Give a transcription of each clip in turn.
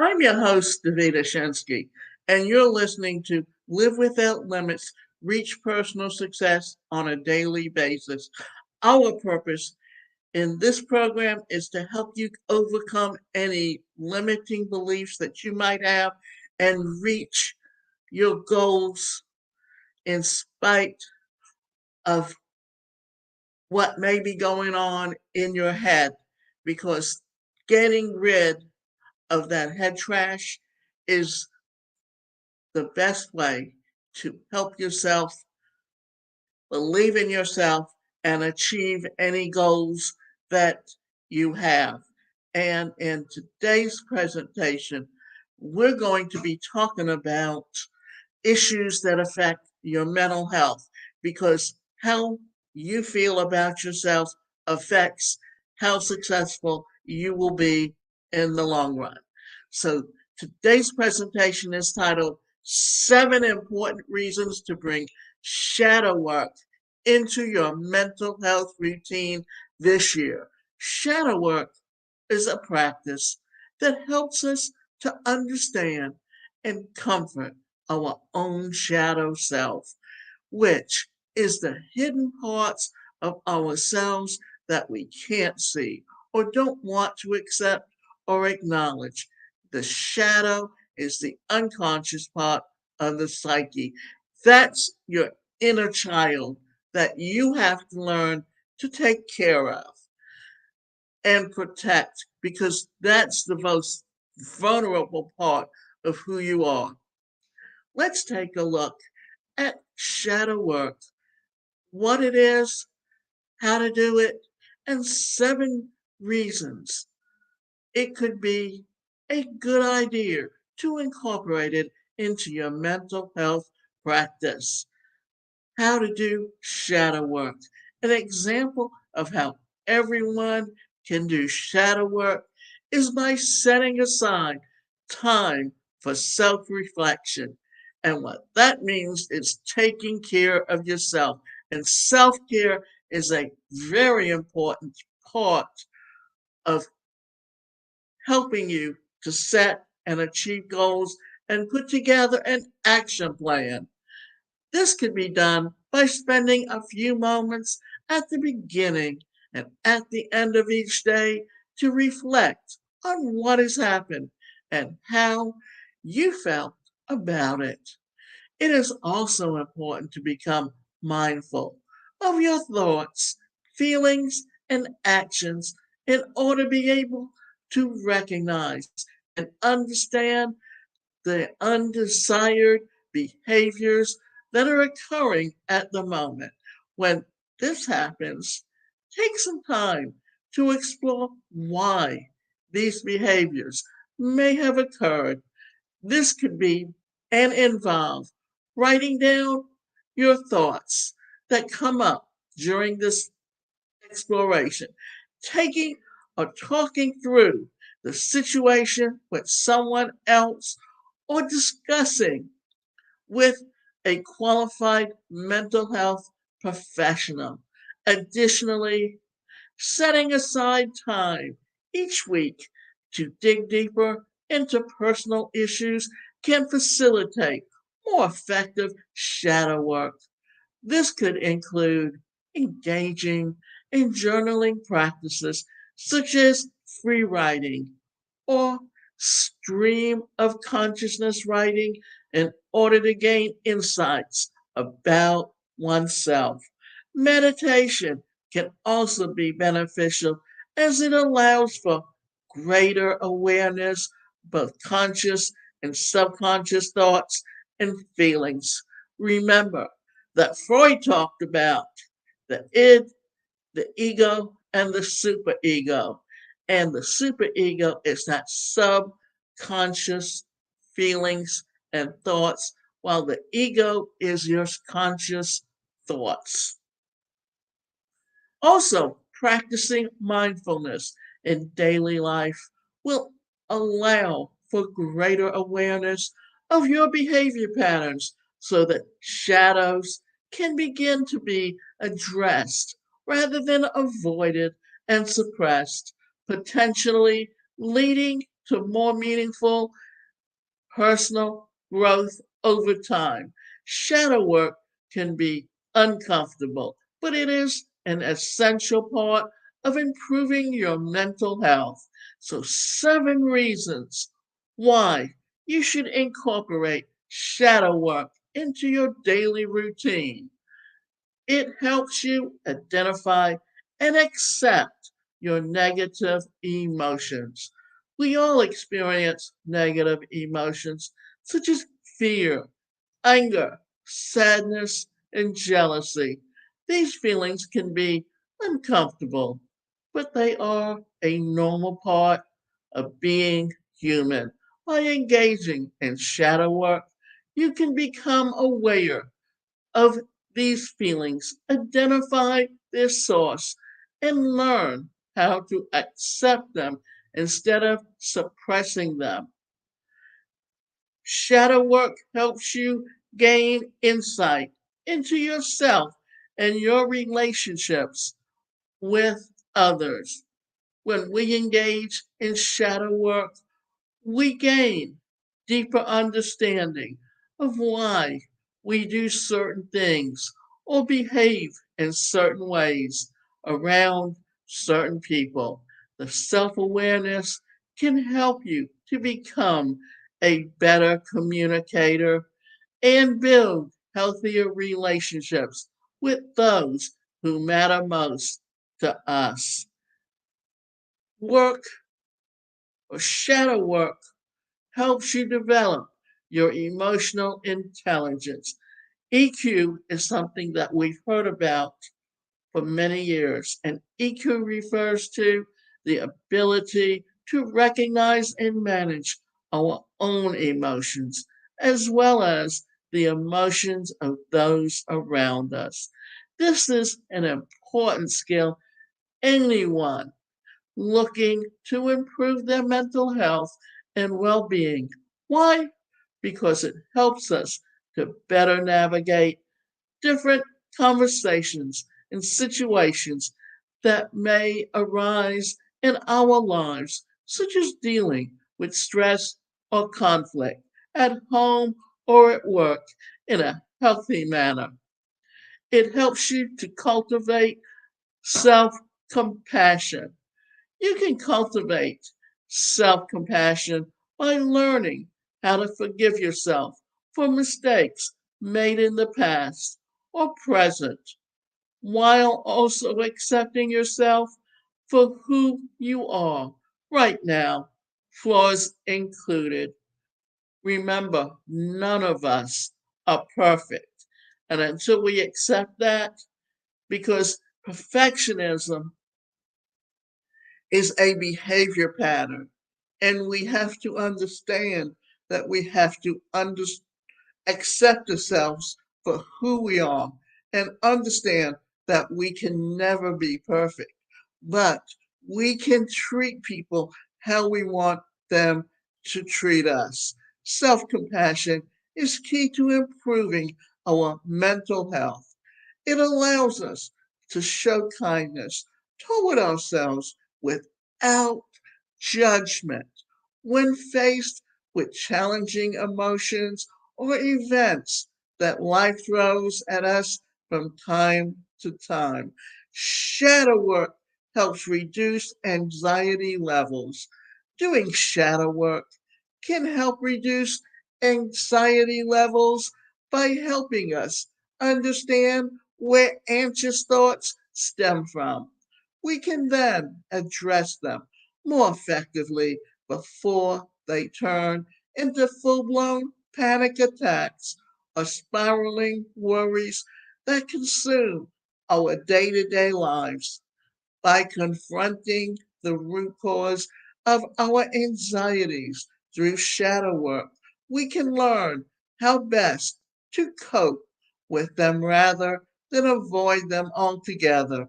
I'm your host, Davida Shensky, and you're listening to Live Without Limits, Reach Personal Success on a Daily Basis. Our purpose in this program is to help you overcome any limiting beliefs that you might have and reach your goals in spite of what may be going on in your head, because getting rid of that head trash is the best way to help yourself believe in yourself and achieve any goals that you have. And in today's presentation, we're going to be talking about issues that affect your mental health, because how you feel about yourself affects how successful you will be in the long run. So today's presentation is titled 7 Important Reasons to Bring Shadow Work into Your Mental Health Routine This Year. Shadow work is a practice that helps us to understand and comfort our own shadow self, which is the hidden parts of ourselves that we can't see or don't want to accept or acknowledge. The shadow is the unconscious part of the psyche. That's your inner child that you have to learn to take care of and protect, because that's the most vulnerable part of who you are. Let's take a look at shadow work, what it is, how to do it, and 7 reasons it could be a good idea to incorporate it into your mental health practice. How to do shadow work. An example of how everyone can do shadow work is by setting aside time for self reflection. And what that means is taking care of yourself. And self care is a very important part of helping you to set and achieve goals and put together an action plan. This can be done by spending a few moments at the beginning and at the end of each day to reflect on what has happened and how you felt about it. It is also important to become mindful of your thoughts, feelings, and actions in order to be able to recognize and understand the undesired behaviors that are occurring at the moment. When this happens, take some time to explore why these behaviors may have occurred. This could be and involve writing down your thoughts that come up during this exploration, taking or talking through the situation with someone else, or discussing with a qualified mental health professional. Additionally, setting aside time each week to dig deeper into personal issues can facilitate more effective shadow work. This could include engaging in journaling practices such as free writing or stream of consciousness writing in order to gain insights about oneself. Meditation can also be beneficial as it allows for greater awareness, both conscious and subconscious thoughts and feelings. Remember that Freud talked about the id, the ego, and the superego. And the superego is that subconscious feelings and thoughts, while the ego is your conscious thoughts. Also, practicing mindfulness in daily life will allow for greater awareness of your behavior patterns so that shadows can begin to be addressed rather than avoided and suppressed, potentially leading to more meaningful personal growth over time. Shadow work can be uncomfortable, but it is an essential part of improving your mental health. So, 7 reasons why you should incorporate shadow work into your daily routine. It helps you identify and accept your negative emotions. We all experience negative emotions such as fear, anger, sadness, and jealousy. These feelings can be uncomfortable, but they are a normal part of being human. By engaging in shadow work, you can become aware of these feelings, identify their source, and learn how to accept them instead of suppressing them. Shadow work helps you gain insight into yourself and your relationships with others. When we engage in shadow work, we gain deeper understanding of why we do certain things or behave in certain ways around certain people. The self awareness can help you to become a better communicator and build healthier relationships with those who matter most to us. Work or shadow work helps you develop your emotional intelligence. EQ is something that we've heard about for many years, and EQ refers to the ability to recognize and manage our own emotions, as well as the emotions of those around us. This is an important skill anyone looking to improve their mental health and well being. Why? Because it helps us to better navigate different conversations and situations that may arise in our lives, such as dealing with stress or conflict at home or at work in a healthy manner. It helps you to cultivate self compassion. You can cultivate self compassion by learning how to forgive yourself for mistakes made in the past or present, while also accepting yourself for who you are right now, flaws included. Remember, none of us are perfect. And until we accept that, because perfectionism is a behavior pattern. And we have to understand that we have to accept ourselves for who we are and understand that we can never be perfect. But we can treat people how we want them to treat us. Self compassion is key to improving our mental health. It allows us to show kindness toward ourselves without judgment when faced with challenging emotions or events that life throws at us from time to time. Shadow work helps reduce anxiety levels. Doing shadow work can help reduce anxiety levels by helping us understand where anxious thoughts stem from. We can then address them more effectively before they turn into full blown panic attacks or spiraling worries that consume our day to day lives. By confronting the root cause of our anxieties through shadow work, we can learn how best to cope with them rather than avoid them altogether,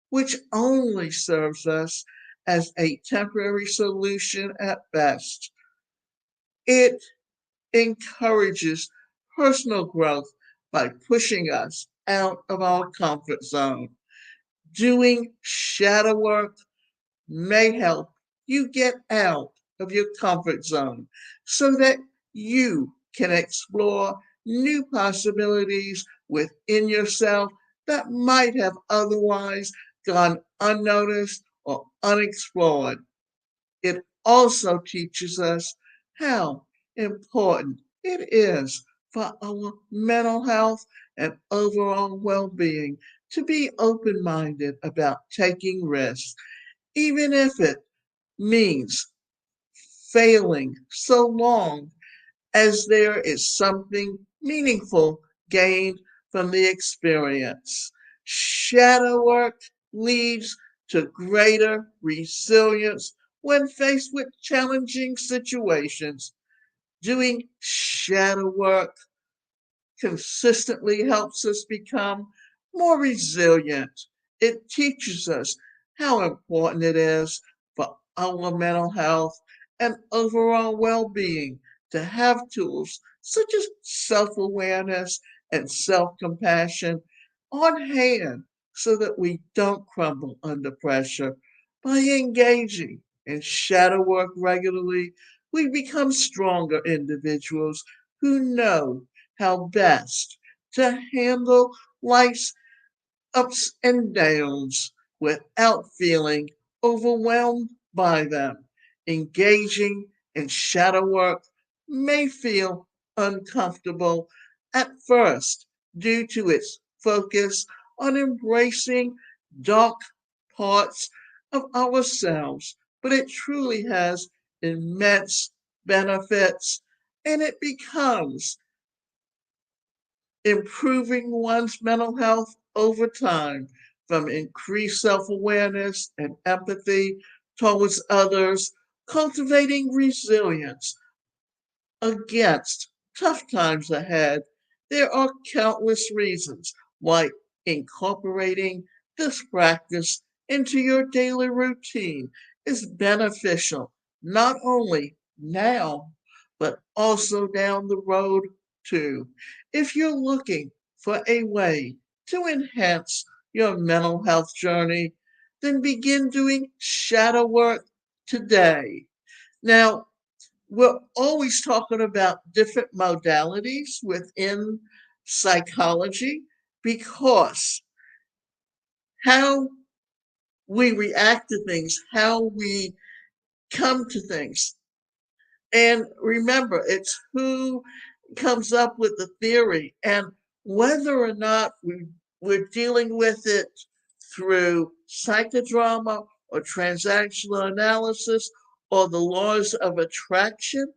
which only serves us as a temporary solution at best. It encourages personal growth by pushing us out of our comfort zone. Doing shadow work may help you get out of your comfort zone so that you can explore new possibilities within yourself that might have otherwise gone unnoticed or unexplored. It also teaches us how important it is for our mental health and overall well being to be open minded about taking risks, even if it means failing, so long as there is something meaningful gained from the experience. Shadow work leads to greater resilience when faced with challenging situations. Doing shadow work consistently helps us become more resilient. It teaches us how important it is for our mental health and overall well being to have tools such as self awareness and self compassion on hand so that we don't crumble under pressure. By engaging in shadow work regularly, we become stronger individuals who know how best to handle life's ups and downs without feeling overwhelmed by them. Engaging in shadow work may feel uncomfortable at first due to its focus on embracing dark parts of ourselves, but it truly has immense benefits and it becomes improving one's mental health over time from increased self awareness and empathy towards others, cultivating resilience against tough times ahead. There are countless reasons why incorporating this practice into your daily routine is beneficial, not only now, but also down the road too. If you're looking for a way to enhance your mental health journey, then begin doing shadow work today. Now, we're always talking about different modalities within psychology because how we react to things, how we come to things. And remember, it's who comes up with the theory and whether or not we're dealing with it through psychodrama or transactional analysis or the laws of attraction.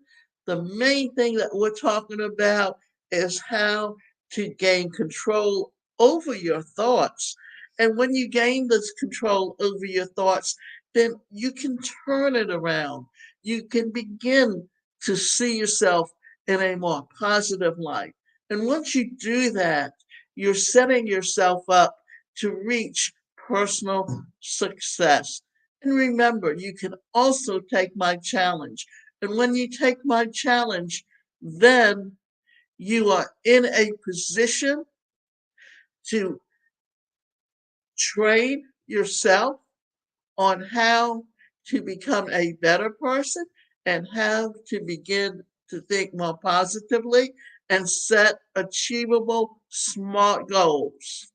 The main thing that we're talking about is how to gain control over your thoughts. And when you gain this control over your thoughts, then you can turn it around. You can begin to see yourself in a more positive light. And once you do that, you're setting yourself up to reach personal success. And remember, you can also take my challenge. And when you take my challenge, then you are in a position to train yourself on how to become a better person and how to begin to think more positively and set achievable, smart goals.